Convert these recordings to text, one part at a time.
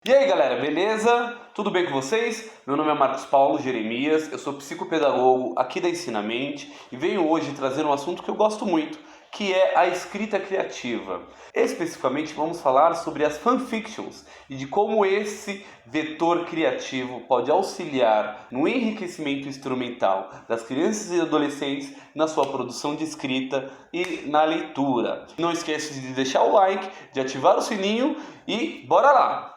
E aí galera, beleza? Tudo bem com vocês? Meu nome é Marcos Paulo Jeremias, eu sou psicopedagogo aqui da Ensinamente e venho hoje trazer um assunto que eu gosto muito, que é a escrita criativa. Especificamente vamos falar sobre as fanfictions e de como esse vetor criativo pode auxiliar no enriquecimento instrumental das crianças e adolescentes na sua produção de escrita e na leitura. Não esqueça de deixar o like, de ativar o sininho e bora lá!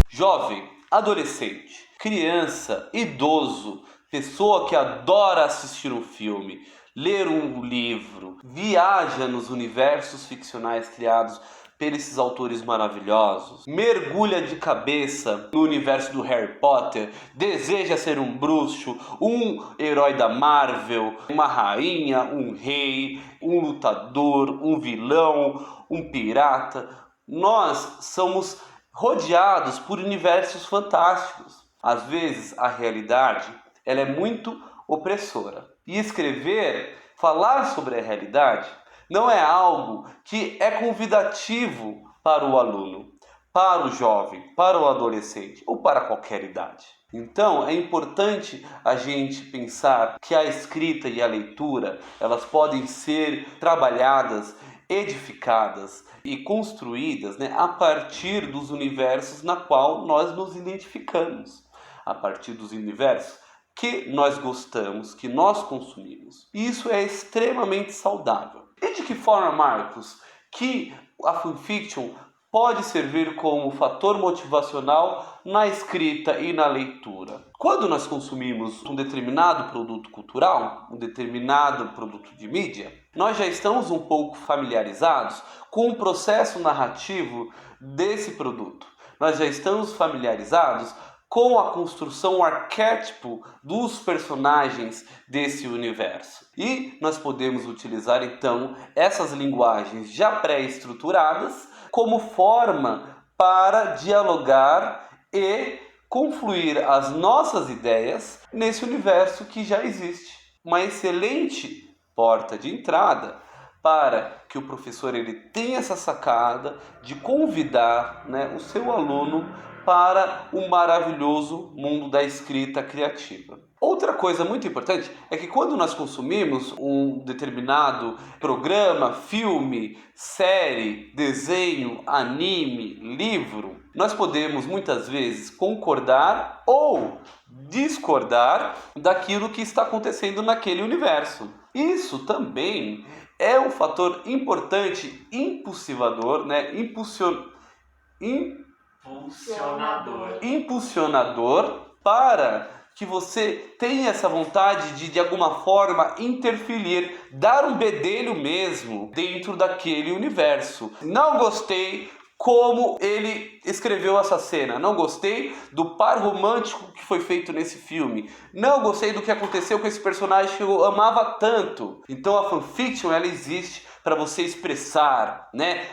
Jovem, adolescente, criança, idoso, pessoa que adora assistir um filme, ler um livro, viaja nos universos ficcionais criados por esses autores maravilhosos, mergulha de cabeça no universo do Harry Potter, deseja ser um bruxo, um herói da Marvel, uma rainha, um rei, um lutador, um vilão, um pirata. Nós somos rodeados por universos fantásticos. Às vezes a realidade ela é muito opressora. E escrever, falar sobre a realidade, não é algo que é convidativo para o aluno, para o jovem, para o adolescente ou para qualquer idade. Então é importante a gente pensar que a escrita e a leitura elas podem ser trabalhadas, edificadas e construídas, a partir dos universos na qual nós nos identificamos, a partir dos universos que nós gostamos, que nós consumimos. E isso é extremamente saudável. E de que forma, Marcos, que a fanfiction pode servir como fator motivacional na escrita e na leitura? Quando nós consumimos um determinado produto cultural, um determinado produto de mídia, nós já estamos um pouco familiarizados com o processo narrativo desse produto. Nós já estamos familiarizados com a construção, o arquétipo dos personagens desse universo. E nós podemos utilizar então essas linguagens já pré-estruturadas como forma para dialogar e confluir as nossas ideias nesse universo que já existe. Uma excelente porta de entrada para que o professor ele tenha essa sacada de convidar o seu aluno para o maravilhoso mundo da escrita criativa. Outra coisa muito importante é que quando nós consumimos um determinado programa, filme, série, desenho, anime, livro, nós podemos muitas vezes concordar ou discordar daquilo que está acontecendo naquele universo. Isso também é um fator importante impulsionador, impulsionador para que você tenha essa vontade de alguma forma interferir, dar um bedelho mesmo dentro daquele universo. Não gostei como ele escreveu essa cena, não gostei do par romântico que foi feito nesse filme, não gostei do que aconteceu com esse personagem que eu amava tanto. Então a fanfiction ela existe para você expressar,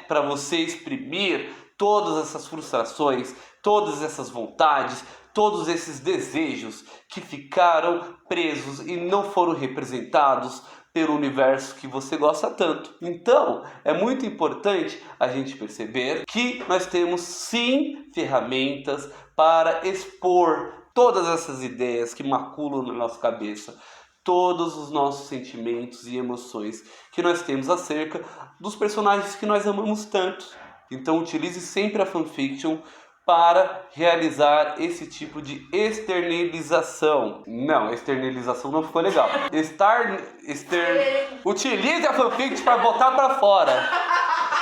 para você exprimir todas essas frustrações, todas essas vontades, todos esses desejos que ficaram presos e não foram representados pelo universo que você gosta tanto. Então, é muito importante a gente perceber que nós temos sim ferramentas para expor todas essas ideias que maculam na nossa cabeça, todos os nossos sentimentos e emoções que nós temos acerca dos personagens que nós amamos tanto. Então utilize sempre a fanfiction para realizar esse tipo de externalização. Não, externalização não ficou legal. Utilize a fanfiction para botar para fora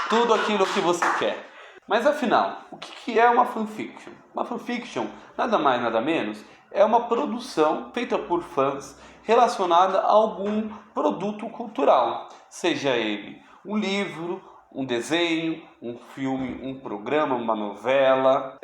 tudo aquilo que você quer. Mas afinal, o que é uma fanfiction? Uma fanfiction, nada mais nada menos, é uma produção feita por fãs relacionada a algum produto cultural, seja ele um livro, um desenho, um filme, um programa, uma novela.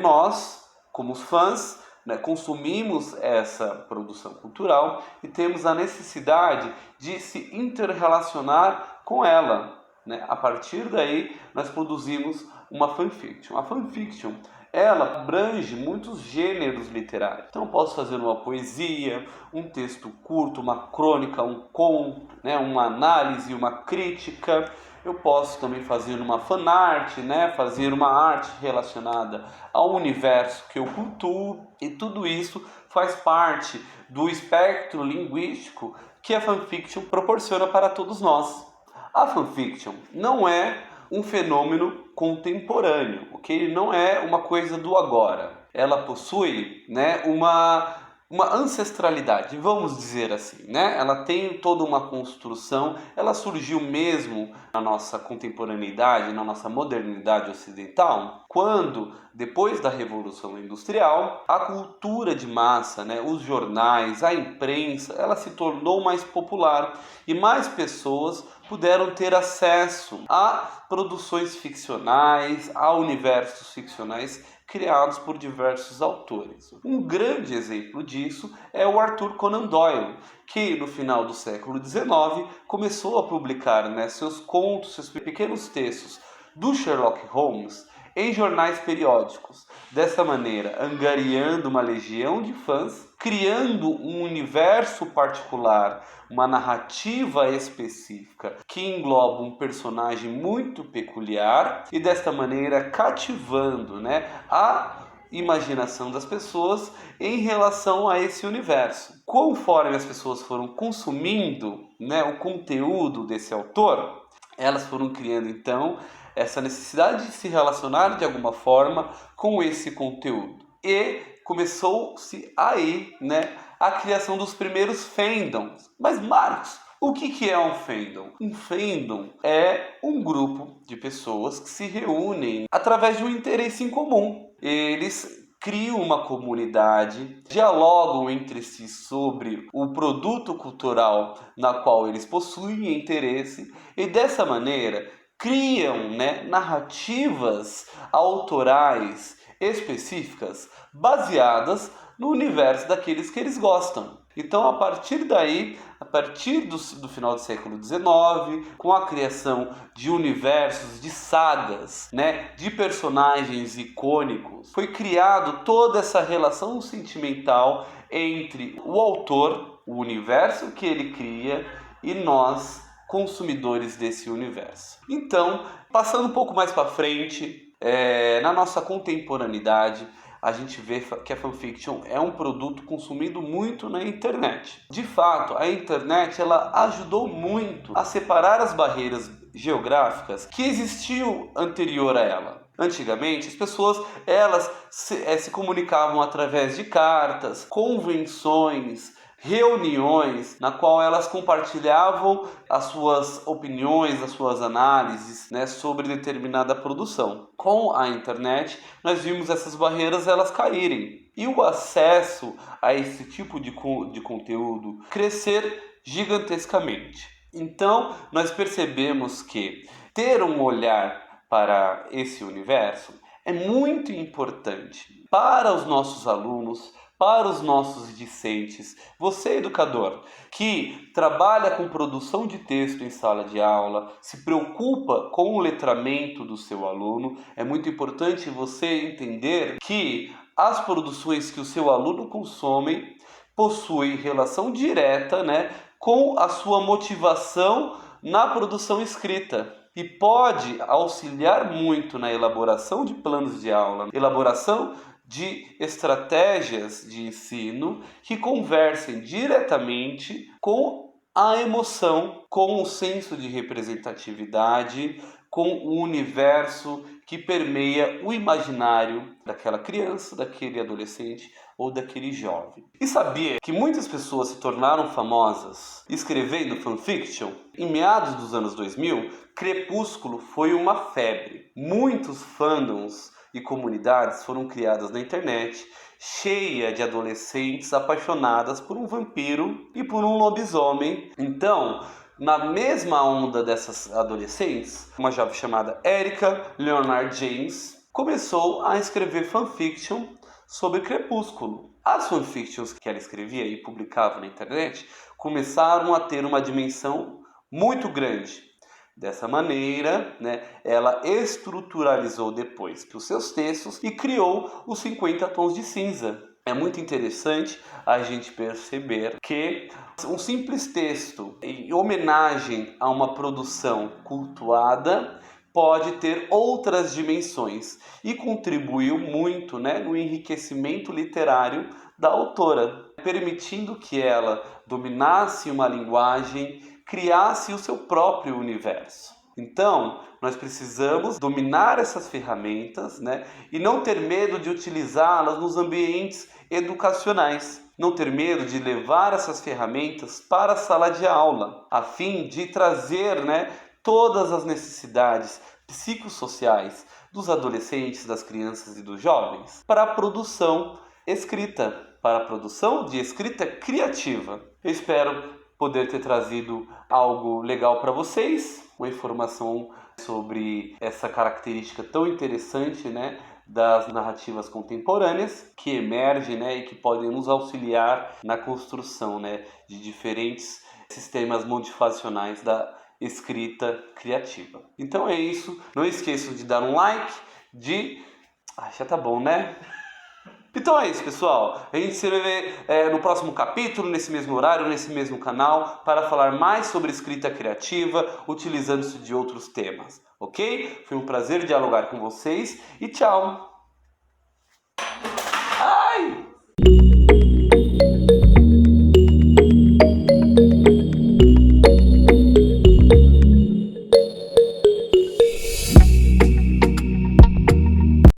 Nós, como os fãs, consumimos essa produção cultural e temos a necessidade de se interrelacionar com ela. A partir daí, nós produzimos uma fanfiction. A fanfiction ela abrange muitos gêneros literários. Então eu posso fazer uma poesia, um texto curto, uma crônica, um conto, né, uma análise, uma crítica. Eu posso também fazer uma fanart, né, fazer uma arte relacionada ao universo que eu cultuo, e tudo isso faz parte do espectro linguístico que a fanfiction proporciona para todos nós. A fanfiction não é um fenômeno contemporâneo, ok? Não é uma coisa do agora. Ela possui, né, uma ancestralidade, vamos dizer assim, né? Ela tem toda uma construção, ela surgiu mesmo na nossa contemporaneidade, na nossa modernidade ocidental, quando, depois da Revolução Industrial, a cultura de massa, né, os jornais, a imprensa, ela se tornou mais popular e mais pessoas puderam ter acesso a produções ficcionais, a universos ficcionais criados por diversos autores. Um grande exemplo disso é o Arthur Conan Doyle, que no final do século XIX começou a publicar, né, seus contos, seus pequenos textos do Sherlock Holmes em jornais periódicos. Dessa maneira, angariando uma legião de fãs, criando um universo particular, uma narrativa específica que engloba um personagem muito peculiar e desta maneira cativando, né, a imaginação das pessoas em relação a esse universo. Conforme as pessoas foram consumindo, né, o conteúdo desse autor, elas foram criando então essa necessidade de se relacionar de alguma forma com esse conteúdo. E começou-se aí, né, a criação dos primeiros fandoms. Mas Marcos, o que é um fandom? Um fandom é um grupo de pessoas que se reúnem através de um interesse em comum. Eles criam uma comunidade, dialogam entre si sobre o produto cultural na qual eles possuem interesse e dessa maneira criam, né, narrativas autorais específicas baseadas no universo daqueles que eles gostam. Então, a partir daí, a partir do final do século XIX, com a criação de universos, de sagas, né, de personagens icônicos, foi criado toda essa relação sentimental entre o autor, o universo que ele cria, e nós, consumidores desse universo. Então, passando um pouco mais para frente, na nossa contemporaneidade, a gente vê que a fanfiction é um produto consumido muito na internet. De fato, a internet ela ajudou muito a separar as barreiras geográficas que existiam anterior a ela. Antigamente, as pessoas elas se comunicavam através de cartas, convenções, reuniões na qual elas compartilhavam as suas opiniões, as suas análises, né, sobre determinada produção. Com a internet, nós vimos essas barreiras elas caírem e o acesso a esse tipo de conteúdo crescer gigantescamente. Então, nós percebemos que ter um olhar para esse universo é muito importante para os nossos alunos, para os nossos discentes, você educador, que trabalha com produção de texto em sala de aula, se preocupa com o letramento do seu aluno, é muito importante você entender que as produções que o seu aluno consome possuem relação direta, né, com a sua motivação na produção escrita. E pode auxiliar muito na elaboração de planos de aula, elaboração de estratégias de ensino que conversem diretamente com a emoção, com o senso de representatividade, com o universo que permeia o imaginário daquela criança, daquele adolescente ou daquele jovem. E sabia que muitas pessoas se tornaram famosas escrevendo fanfiction? Em meados dos anos 2000, Crepúsculo foi uma febre. Muitos fandoms e comunidades foram criadas na internet, cheia de adolescentes apaixonadas por um vampiro e por um lobisomem. Então, na mesma onda dessas adolescentes, uma jovem chamada Erika Leonard James começou a escrever fanfiction sobre Crepúsculo. As fanfictions que ela escrevia e publicava na internet começaram a ter uma dimensão muito grande. Dessa maneira, né, ela estruturalizou depois os seus textos e criou os 50 tons de cinza. É muito interessante a gente perceber que um simples texto em homenagem a uma produção cultuada pode ter outras dimensões e contribuiu muito, né, no enriquecimento literário da autora, permitindo que ela dominasse uma linguagem, criasse o seu próprio universo. Então, nós precisamos dominar essas ferramentas, né, e não ter medo de utilizá-las nos ambientes educacionais. Não ter medo de levar essas ferramentas para a sala de aula, a fim de trazer, né, todas as necessidades psicossociais dos adolescentes, das crianças e dos jovens para a produção escrita, para a produção de escrita criativa. Eu espero poder ter trazido algo legal para vocês, uma informação sobre essa característica tão interessante, né, das narrativas contemporâneas que emergem, né, e que podem nos auxiliar na construção, né, de diferentes sistemas motivacionais da escrita criativa. Então é isso. Não esqueçam de dar um like, já tá bom, né? Então é isso, pessoal. A gente se vê no próximo capítulo, nesse mesmo horário, nesse mesmo canal, para falar mais sobre escrita criativa, utilizando-se de outros temas, ok? Foi um prazer dialogar com vocês e tchau!